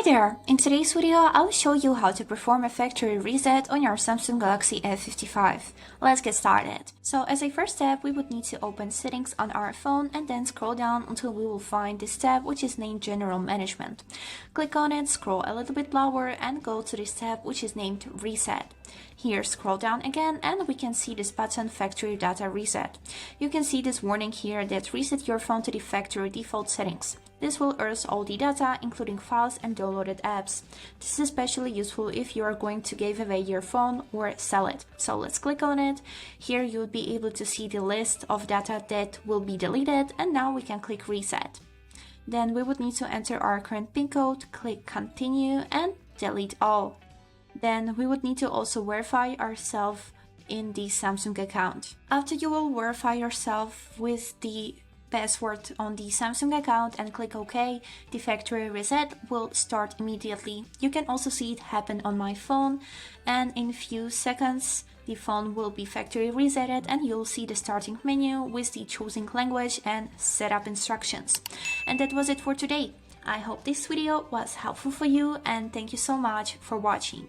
there! In today's video, I'll show you how to perform a factory reset on your Samsung Galaxy A55. Let's get started. So as a first step, we would need to open settings on our phone and then scroll down until we will find this tab which is named General Management. Click on it, scroll a little bit lower and go to this tab which is named Reset. Here scroll down again and we can see this button Factory Data Reset. You can see this warning here that reset your phone to the factory default settings. This will erase all the data, including files and downloaded apps. This is especially useful if you are going to give away your phone or sell it. So let's click on it. Here you will be able to see the list of data that will be deleted, and now we can click Reset. Then we would need to enter our current PIN code, click Continue and delete all. Then we would need to also verify ourselves in the Samsung account. After you will verify yourself with the password on the Samsung account and click OK, the factory reset will start immediately. You can also see it happen on my phone, and in a few seconds the phone will be factory resetted and you'll see the starting menu with the choosing language and setup instructions. And that was it for today. I hope this video was helpful for you and thank you so much for watching.